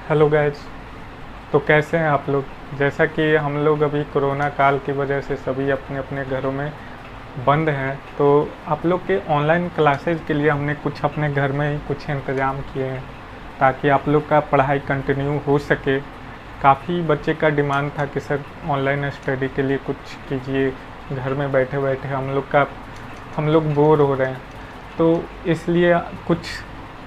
Hello guys. तो कैसे हैं आप लोग। जैसा कि हम लोग अभी कोरोना काल की वजह से सभी अपने अपने घरों में बंद हैं, तो आप लोग के ऑनलाइन क्लासेज के लिए हमने कुछ अपने घर में ही कुछ इंतज़ाम किए हैं ताकि आप लोग का पढ़ाई कंटिन्यू हो सके। काफ़ी बच्चे का डिमांड था कि सर ऑनलाइन स्टडी के लिए कुछ कीजिए, घर में बैठे बैठे हम लोग बोर हो रहे हैं। तो इसलिए कुछ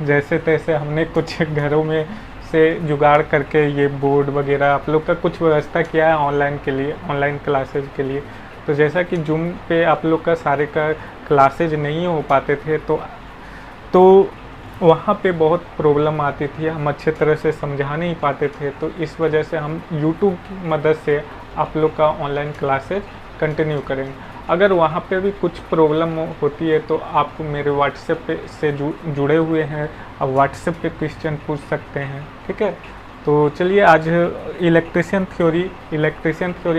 जैसे तैसे हमने कुछ घरों में से जुगाड़ करके ये बोर्ड वगैरह आप लोग का कुछ व्यवस्था किया है ऑनलाइन के लिए, ऑनलाइन क्लासेज के लिए। तो जैसा कि जूम पे आप लोग का सारे का क्लासेज नहीं हो पाते थे, तो वहाँ पे बहुत प्रॉब्लम आती थी, हम अच्छे तरह से समझा नहीं पाते थे। तो इस वजह से हम यूट्यूब की मदद से आप लोग का ऑनलाइन क्लासेज कंटिन्यू करेंगे। अगर वहाँ पे भी कुछ प्रॉब्लम होती है तो आप मेरे व्हाट्सएप पे से जुड़े हुए हैं, आप व्हाट्सएप पे क्वेश्चन पूछ सकते हैं। ठीक है, तो चलिए आज इलेक्ट्रिशियन थ्योरी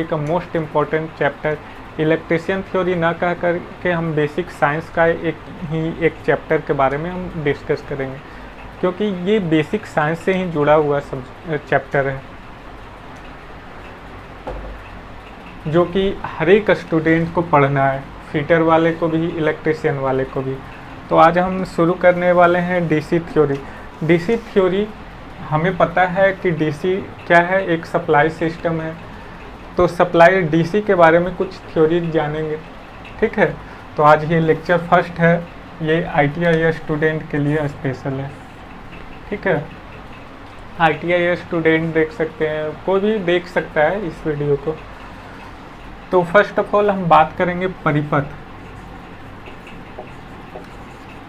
का most important chapter electrician theory ना कह करके हम बेसिक साइंस का एक चैप्टर के बारे में हम डिस्कस करेंगे, क्योंकि ये बेसिक साइंस से ही जुड़ा हुआ सब चैप्टर है जो कि हर एक स्टूडेंट को पढ़ना है, फिटर वाले को भी, इलेक्ट्रिशियन वाले को भी। तो आज हम शुरू करने वाले हैं डीसी थ्योरी। डीसी थ्योरी हमें पता है कि डीसी क्या है, एक सप्लाई सिस्टम है। तो सप्लाई डीसी के बारे में कुछ थ्योरी जानेंगे। ठीक है, तो आज ये लेक्चर फर्स्ट है, ये आईटीआई स्टूडेंट के लिए स्पेशल है। ठीक है, आईटीआई स्टूडेंट देख सकते हैं, कोई भी देख सकता है इस वीडियो को। तो फर्स्ट ऑफ ऑल हम बात करेंगे परिपथ।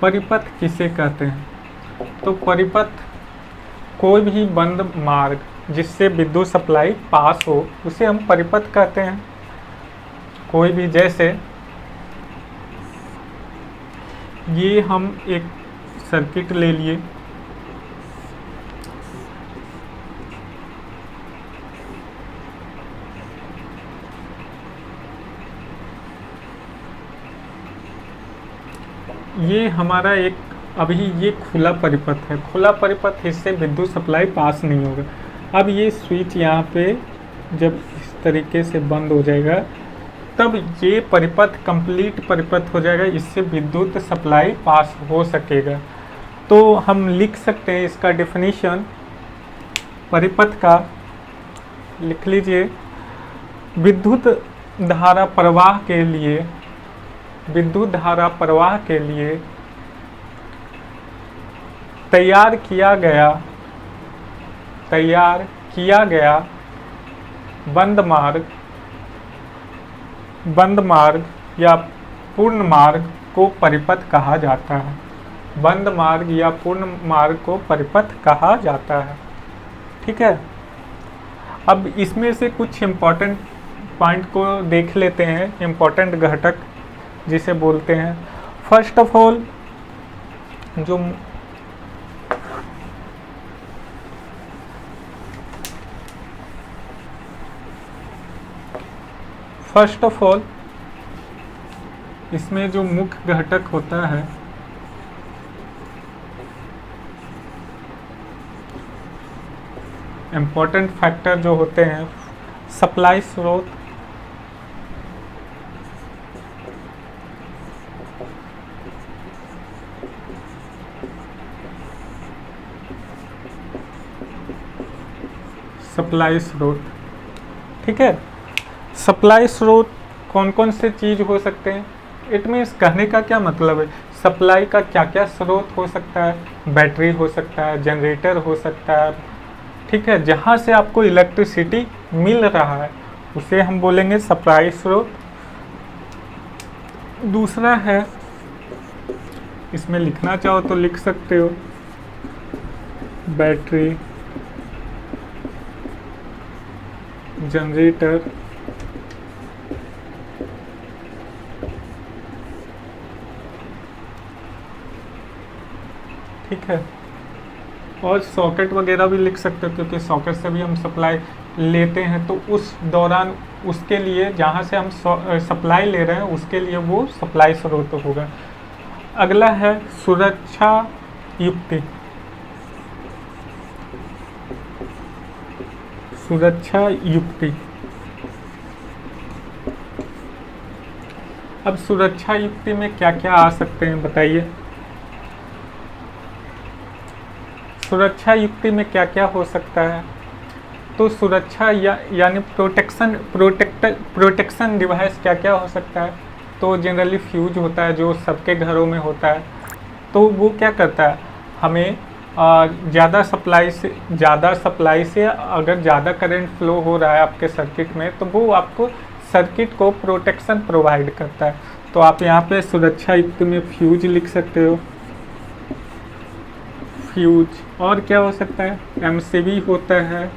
परिपथ किसे कहते हैं? तो परिपथ कोई भी बंद मार्ग जिससे विद्युत सप्लाई पास हो उसे हम परिपथ कहते हैं। कोई भी, जैसे ये हम एक सर्किट ले लिए, ये हमारा एक अभी ये खुला परिपथ है। खुला परिपथ, इससे विद्युत सप्लाई पास नहीं होगा। अब ये स्विच यहाँ पे जब इस तरीके से बंद हो जाएगा तब ये परिपथ कंप्लीट परिपथ हो जाएगा, इससे विद्युत सप्लाई पास हो सकेगा। तो हम लिख सकते हैं इसका डेफिनेशन परिपथ का, लिख लीजिए। विद्युत धारा प्रवाह के लिए तैयार किया गया बंद मार्ग या पूर्ण मार्ग को परिपथ कहा जाता है। बंद मार्ग या पूर्ण मार्ग को परिपथ कहा जाता है। ठीक है, अब इसमें से कुछ इम्पोर्टेंट पॉइंट को देख लेते हैं, इम्पोर्टेंट घटक जिसे बोलते हैं। फर्स्ट ऑफ ऑल इसमें जो मुख्य घटक होता है इम्पोर्टेंट फैक्टर जो होते हैं, सप्लाई स्रोत, सप्लाई स्रोत। ठीक है, सप्लाई स्रोत कौन कौन से चीज़ हो सकते हैं? इट मीन्स कहने का क्या मतलब है, सप्लाई का क्या क्या स्रोत हो सकता है? बैटरी हो सकता है, जनरेटर हो सकता है। ठीक है, जहाँ से आपको इलेक्ट्रिसिटी मिल रहा है उसे हम बोलेंगे सप्लाई स्रोत। दूसरा है, इसमें लिखना चाहो तो लिख सकते हो, बैटरी, जनरेटर, ठीक है, और सॉकेट वगैरह भी लिख सकते हो, क्योंकि सॉकेट से भी हम सप्लाई लेते हैं। तो उस दौरान उसके लिए जहाँ से हम सप्लाई ले रहे हैं उसके लिए वो सप्लाई स्रोत होगा। अगला है सुरक्षा युक्ति। सुरक्षा युक्ति। अब सुरक्षा युक्ति में क्या क्या आ सकते हैं बताइए। सुरक्षा युक्ति में क्या क्या हो सकता है? तो सुरक्षा यानी प्रोटेक्शन डिवाइस क्या क्या हो सकता है? तो जनरली फ्यूज होता है जो सबके घरों में होता है। तो वो क्या करता है, हमें ज़्यादा सप्लाई से अगर ज़्यादा करंट फ्लो हो रहा है आपके सर्किट में, तो वो आपको सर्किट को प्रोटेक्शन प्रोवाइड करता है। तो आप यहाँ पे सुरक्षा युक्ति में फ्यूज लिख सकते हो, फ्यूज। और क्या हो सकता है? एमसीबी होता है।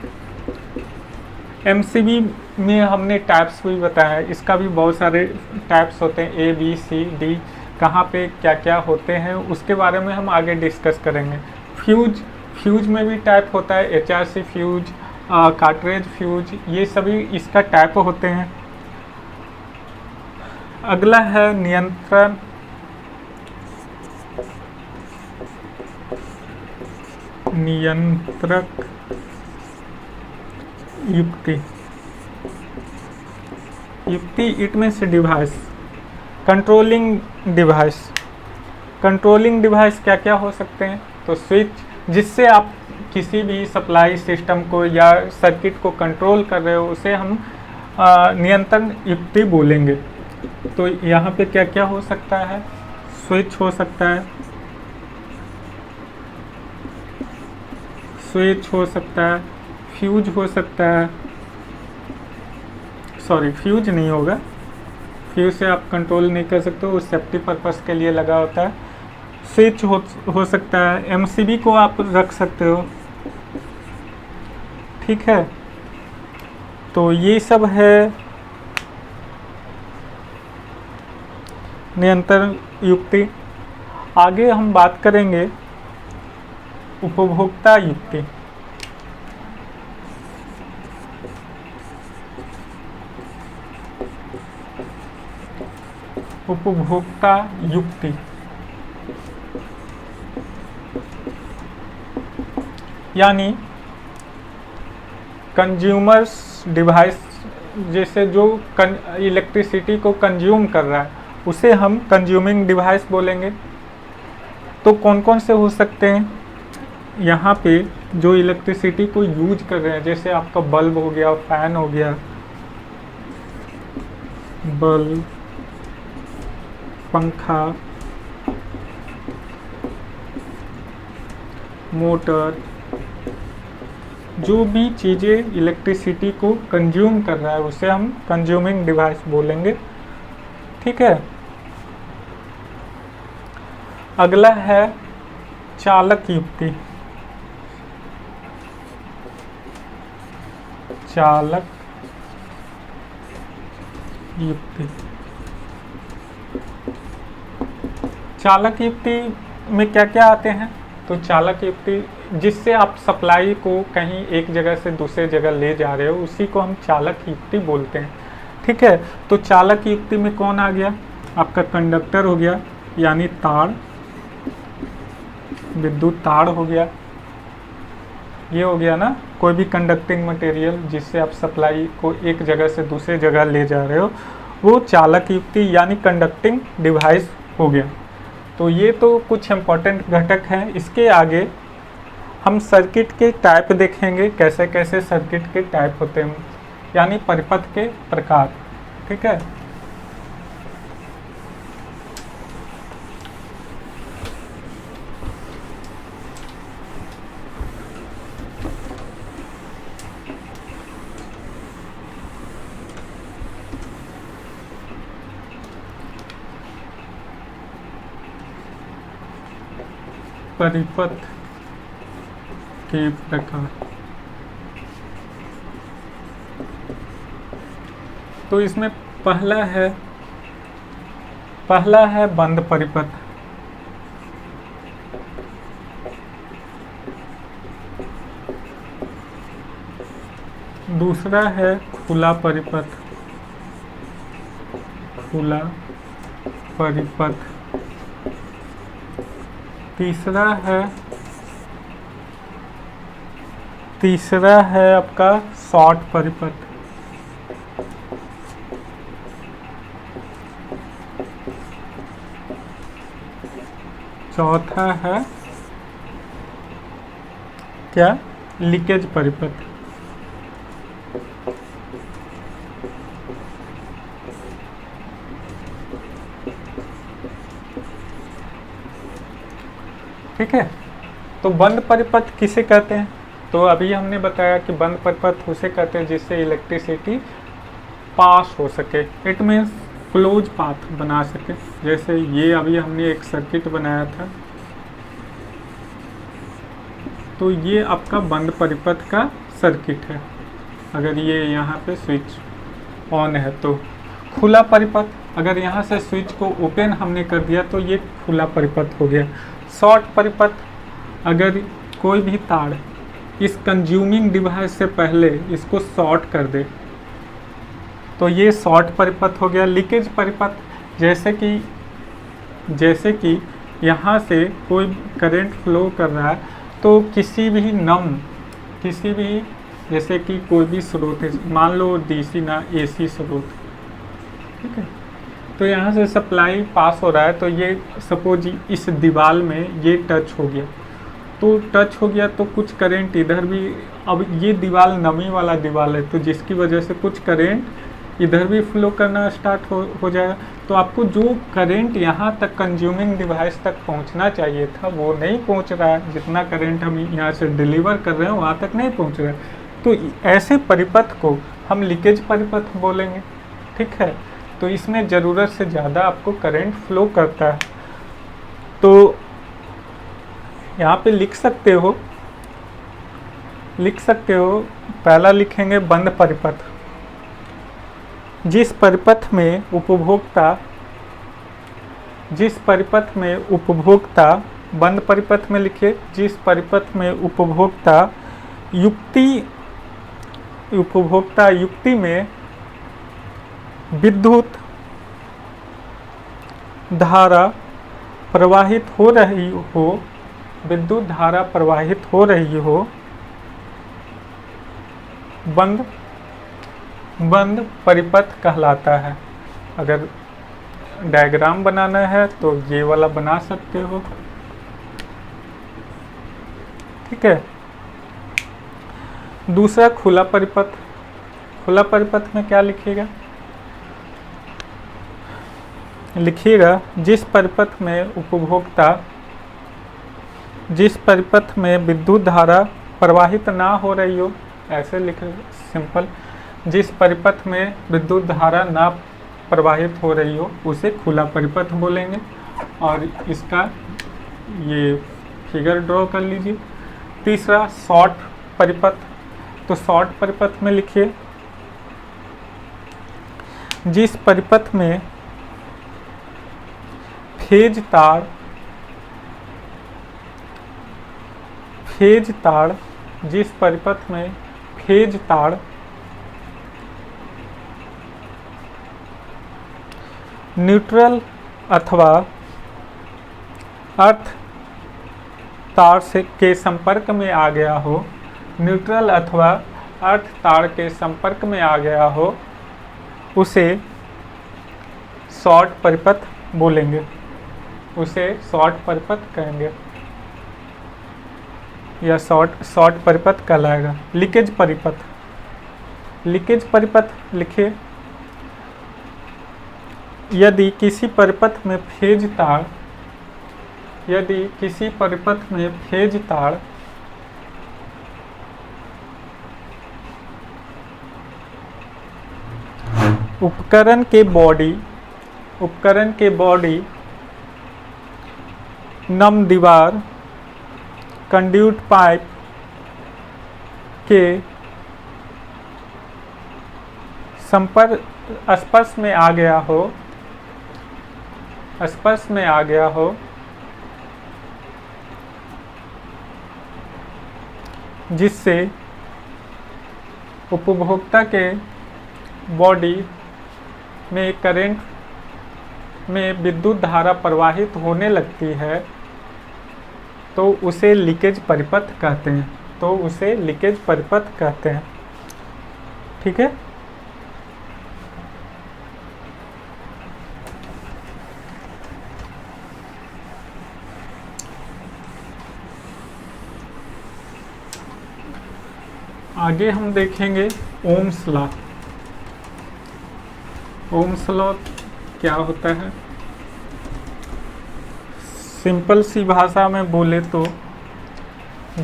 एमसीबी में हमने टाइप्स भी बताया है, इसका भी बहुत सारे टाइप्स होते हैं, ए बी सी डी, कहाँ पे क्या क्या होते हैं उसके बारे में हम आगे डिस्कस करेंगे। फ्यूज में भी टाइप होता है, एचआरसी फ्यूज, कार्ट्रेज फ्यूज, ये सभी इसका टाइप होते हैं। अगला है नियंत्रक युक्ति। It means device, controlling device क्या क्या हो सकते हैं? तो स्विच, जिससे आप किसी भी सप्लाई सिस्टम को या सर्किट को कंट्रोल कर रहे हो, उसे हम नियंत्रण युक्ति बोलेंगे। तो यहाँ पे क्या क्या हो सकता है? स्विच हो सकता है, फ्यूज हो सकता है, सॉरी फ्यूज नहीं होगा, फ्यूज से आप कंट्रोल नहीं कर सकते, वो सेफ्टी पर्पस के लिए लगा होता है। स्विच हो सकता है, एमसीबी को आप रख सकते हो, ठीक है। तो ये सब है नियंत्रण युक्ति। आगे हम बात करेंगे उपभोक्ता युक्ति। उपभोक्ता युक्ति यानी कंज्यूमर्स डिवाइस, जैसे जो इलेक्ट्रिसिटी को कंज्यूम कर रहा है, उसे हम कंज्यूमिंग डिवाइस बोलेंगे। तो कौन कौन से हो सकते हैं? यहाँ पे जो इलेक्ट्रिसिटी को यूज कर रहे हैं, जैसे आपका बल्ब हो गया, फैन हो गया, बल्ब, पंखा, मोटर, जो भी चीज़ें इलेक्ट्रिसिटी को कंज्यूम कर रहा है उसे हम कंज्यूमिंग डिवाइस बोलेंगे, ठीक है। अगला है चालक युक्ति। चालक युक्ति, चालक युक्ति में क्या क्या आते हैं? तो चालक युक्ति, जिससे आप सप्लाई को कहीं एक जगह से दूसरे जगह ले जा रहे हो, उसी को हम चालक युक्ति बोलते हैं, ठीक है। तो चालक युक्ति में कौन आ गया? आपका कंडक्टर हो गया, यानी तार, विद्युत तार हो गया, ये हो गया ना, कोई भी कंडक्टिंग मटेरियल जिससे आप सप्लाई को एक जगह से दूसरे जगह ले जा रहे हो, वो चालक युक्ति यानी कंडक्टिंग डिवाइस हो गया। तो ये तो कुछ इम्पोर्टेंट घटक हैं। इसके आगे हम सर्किट के टाइप देखेंगे, कैसे कैसे सर्किट के टाइप होते हैं, यानी परिपथ के प्रकार, ठीक है। परिपथ के प्रकार। तो इसमें पहला है बंद परिपथ, दूसरा है खुला परिपथ, तीसरा तीसरा है आपका शॉर्ट परिपथ। चौथा है क्या, लीकेज परिपथ। ठीक है, तो बंद परिपथ किसे कहते हैं? तो अभी हमने बताया कि बंद परिपथ उसे कहते हैं जिससे इलेक्ट्रिसिटी पास हो सके, इट मीन्स क्लोज पाथ बना सके। जैसे ये अभी हमने एक सर्किट बनाया था, तो ये आपका बंद परिपथ का सर्किट है। अगर ये यहाँ पे स्विच ऑन है तो खुला परिपथ, अगर यहाँ से स्विच को ओपन हमने कर दिया तो ये खुला परिपथ हो गया। शॉर्ट परिपथ, अगर कोई भी तार इस कंज्यूमिंग डिवाइस से पहले इसको शॉर्ट कर दे तो ये शॉर्ट परिपथ हो गया। लीकेज परिपथ, जैसे कि यहाँ से कोई करंट फ्लो कर रहा है तो किसी भी जैसे कि कोई भी स्रोत है, मान लो डीसी ना एसी स्रोत, ठीक है, तो यहाँ से सप्लाई पास हो रहा है, तो ये सपोज इस दीवार में ये टच हो गया, तो टच हो गया तो कुछ करंट इधर भी, अब ये दीवार नमी वाला दीवार है तो जिसकी वजह से कुछ करंट इधर भी फ्लो करना स्टार्ट हो जाएगा। तो आपको जो करंट यहाँ तक कंज्यूमिंग डिवाइस तक पहुँचना चाहिए था वो नहीं पहुँच रहा है, जितना करंट हम यहाँ से डिलीवर कर रहे हैं वहाँ तक नहीं पहुँच रहा है, तो ऐसे परिपथ को हम लीकेज परिपथ बोलेंगे। ठीक है, तो इसमें ज़रूरत से ज़्यादा आपको करंट फ्लो करता है। तो यहाँ पे लिख सकते हो, पहला लिखेंगे बंद परिपथ। जिस परिपथ में उपभोक्ता बंद परिपथ में लिखिए, जिस परिपथ में उपभोक्ता युक्ति में विद्युत धारा प्रवाहित हो रही हो, बंद परिपथ कहलाता है। अगर डायग्राम बनाना है तो ये वाला बना सकते हो। ठीक है, दूसरा खुला परिपथ। खुला परिपथ में क्या लिखिएगा, जिस परिपथ में विद्युत धारा प्रवाहित ना हो रही हो, ऐसे लिख सिंपल, जिस परिपथ में विद्युत धारा ना प्रवाहित हो रही हो उसे खुला परिपथ बोलेंगे। और इसका ये फिगर ड्रॉ कर लीजिए। तीसरा शॉर्ट परिपथ। तो शॉर्ट परिपथ में लिखिए, जिस परिपथ में फेज तार न्यूट्रल अथवा अर्थ तार के संपर्क में आ गया हो, उसे शॉर्ट परिपथ बोलेंगे, उसे शॉर्ट परिपथ कहेंगे या शॉर्ट परिपथ कहलाएगा। लीकेज परिपथ लिखिए, यदि किसी परिपथ में फेज तार उपकरण के बॉडी नम दीवार कंड्यूट पाइप के स्पर्श में आ गया हो, जिससे उपभोक्ता के बॉडी में करंट में विद्युत धारा प्रवाहित होने लगती है, तो उसे लीकेज परिपथ कहते हैं। तो उसे लीकेज परिपथ कहते हैं। ठीक है। आगे हम देखेंगे ओम्स लॉ। ओम्स लॉ क्या होता है? सिंपल सी भाषा में बोले तो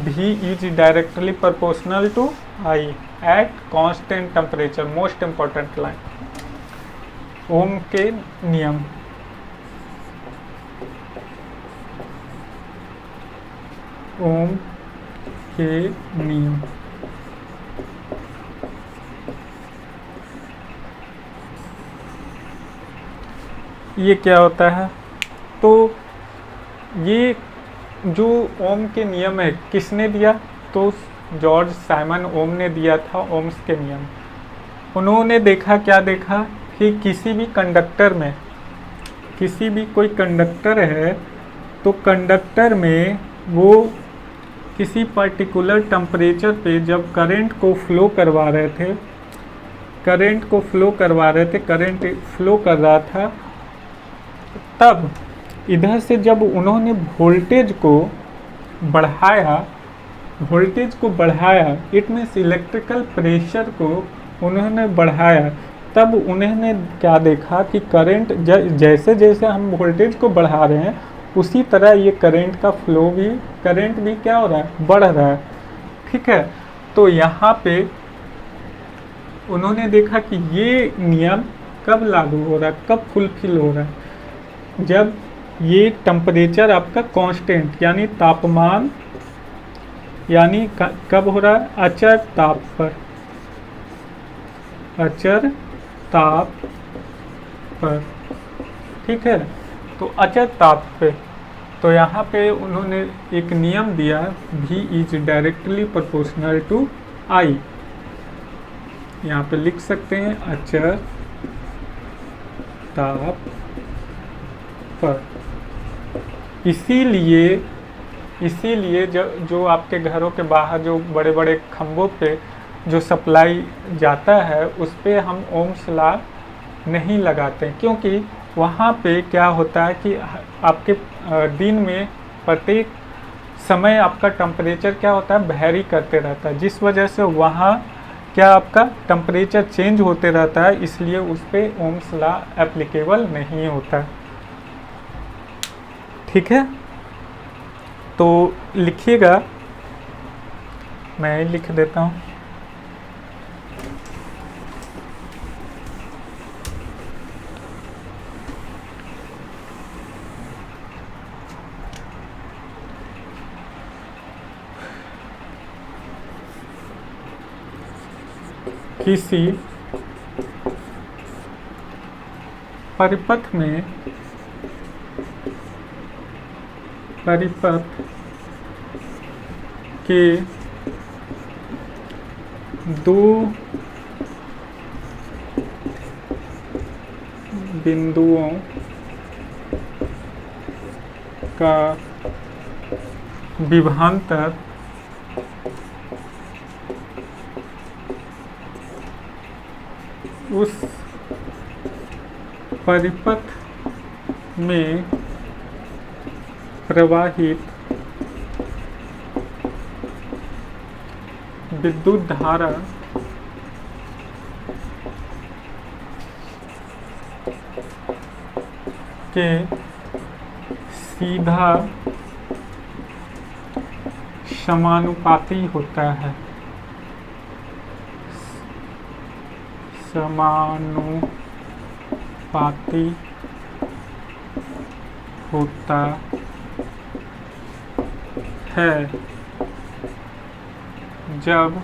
V is directly proportional to I at constant temperature. Most important line, Ohm के नियम। ओम के नियम ये क्या होता है? तो ये जो ओम के नियम है किसने दिया? तो जॉर्ज साइमन ओम ने दिया था ओम्स के नियम। उन्होंने देखा, क्या देखा कि किसी भी कंडक्टर में, किसी भी कोई कंडक्टर है तो कंडक्टर में वो किसी पर्टिकुलर टेम्परेचर पे जब करंट को फ्लो करवा रहे थे, करंट फ्लो कर रहा था, तब इधर से जब उन्होंने वोल्टेज को बढ़ाया, इट मीन्स इलेक्ट्रिकल प्रेशर को उन्होंने बढ़ाया, तब उन्होंने क्या देखा कि करंट जैसे जैसे हम वोल्टेज को बढ़ा रहे हैं उसी तरह ये करंट भी क्या हो रहा है? बढ़ रहा है। ठीक है। तो यहाँ पे उन्होंने देखा कि ये नियम कब लागू हो रहा है, कब फुलफिल हो रहा है? जब ये टेम्परेचर आपका कांस्टेंट यानी तापमान, यानी कब हो रहा है? अचर ताप पर, अचर ताप पर। ठीक है। तो अचर ताप पे, तो यहाँ पे उन्होंने एक नियम दिया, V is directly proportional to I। यहाँ पे लिख सकते हैं अचर ताप पर। इसीलिए जो आपके घरों के बाहर जो बड़े बड़े खंभों पे जो सप्लाई जाता है उस पे हम ओम्स लॉ नहीं लगाते, क्योंकि वहाँ पे क्या होता है कि आपके दिन में प्रत्येक समय आपका टेम्परेचर क्या होता है? वैरी करते रहता है, जिस वजह से वहाँ क्या आपका टेम्परेचर चेंज होते रहता है, इसलिए उस पर ओम्स लॉ एप्लीकेबल नहीं होता। ठीक है। तो लिखिएगा, मैं लिख देता हूँ। किसी परिपथ के दो बिंदुओं का विभवांतर उस परिपथ में प्रवाहित विद्युत धारा के सीधा समानुपाती होता है। समानुपाती होता है जब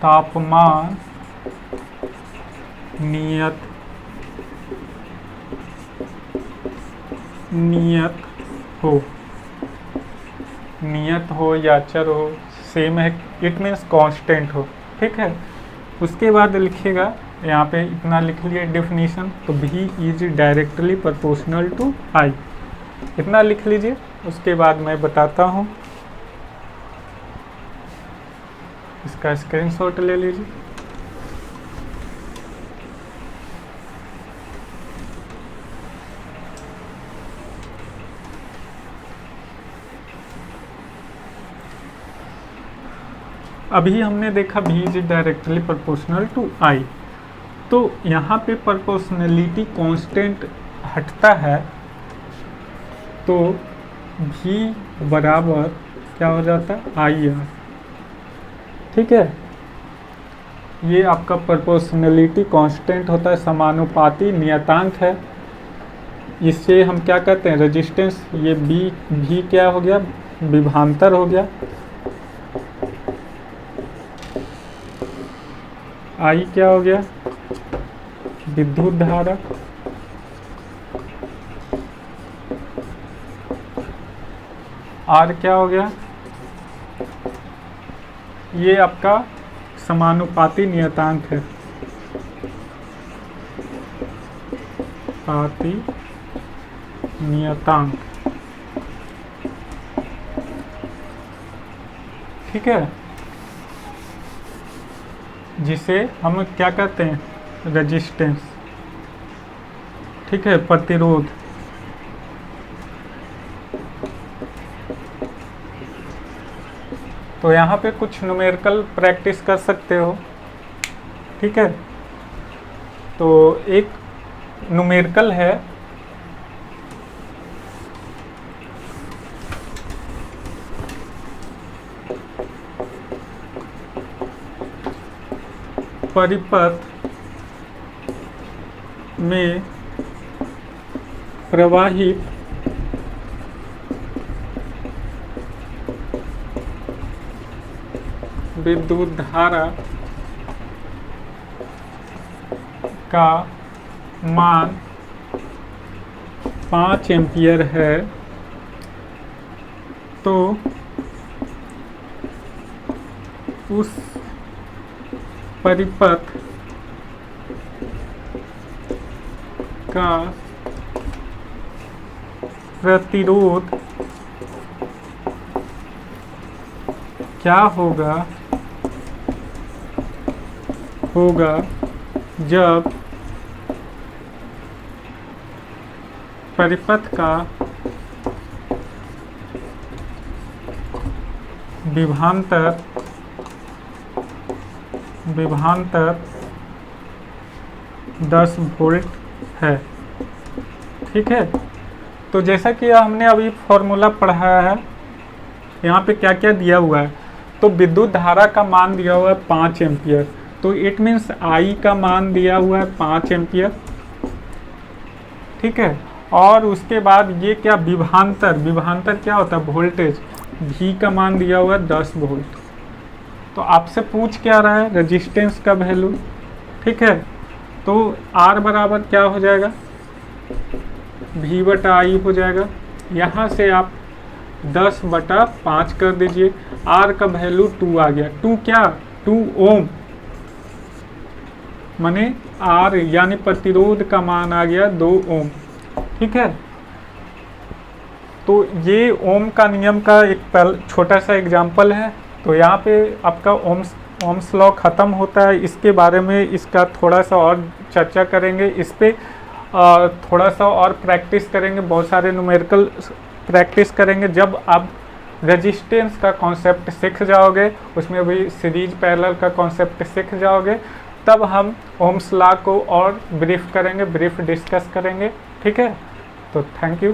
तापमान नियत हो या अचर हो, सेम है, इट मीन्स कांस्टेंट हो। ठीक है। उसके बाद लिखिएगा यहाँ पे इतना लिख लिया डेफिनीशन, तो V is directly proportional to I, इतना लिख लीजिए। उसके बाद मैं बताता हूँ, इसका स्क्रीनशॉट ले लीजिए। अभी हमने देखा V is directly proportional to I, तो यहाँ पे प्रोपोर्शनलिटी कांस्टेंट हटता है, तो V बराबर क्या हो जाता है IR। ठीक है, ये आपका प्रोपोर्शनलिटी कांस्टेंट होता है, समानुपाती नियतांक है। इससे हम क्या कहते हैं, रेजिस्टेंस। ये भी क्या हो गया, विभवांतर हो गया। I क्या हो गया, विद्युत धारा। R क्या हो गया, ये आपका समानुपाती नियतांक है, पाती नियतांक। ठीक है, जिसे हम क्या कहते हैं, रेजिस्टेंस। ठीक है, प्रतिरोध। तो यहाँ पे कुछ न्यूमेरिकल प्रैक्टिस कर सकते हो। ठीक है, तो एक न्यूमेरिकल है, परिपथ में प्रवाहित विद्युत धारा का मान 5 एम्पियर है, तो उस परिपथ का प्रतिरोध क्या होगा जब परिपथ का विभवांतर 10 वोल्ट है। ठीक है, तो जैसा कि हमने अभी फॉर्मूला पढ़ाया है, यहाँ पे क्या क्या दिया हुआ है, तो विद्युत धारा का मान दिया हुआ है 5 एम्पियर, तो इट मीन्स I का मान दिया हुआ है 5 एम्पियर। ठीक है, और उसके बाद ये क्या, विभवांतर क्या होता है, वोल्टेज। V का मान दिया हुआ है 10 वोल्ट। तो आपसे पूछ क्या रहा है, रेजिस्टेंस का वैल्यू। ठीक है, तो R बराबर क्या हो जाएगा, V/I हो जाएगा। यहाँ से आप 10/5 कर दीजिए। R का वैल्यू 2 आ गया। 2 क्या, 2 ओम, माने R यानी प्रतिरोध का मान आ गया 2 ओम। ठीक है, तो ये ओम का नियम का एक छोटा सा एग्जाम्पल है। तो यहाँ पे आपका ओम्स लॉ ख़त्म होता है। इसके बारे में इसका थोड़ा सा और चर्चा करेंगे, इस पर थोड़ा सा और प्रैक्टिस करेंगे, बहुत सारे न्यूमेरिकल प्रैक्टिस करेंगे। जब आप रेजिस्टेंस का कॉन्सेप्ट सीख जाओगे, उसमें भी सीरीज पैरेलल का कॉन्सेप्ट सीख जाओगे, तब हम ओम्स लॉ को और ब्रीफ डिस्कस करेंगे। ठीक है, तो थैंक यू।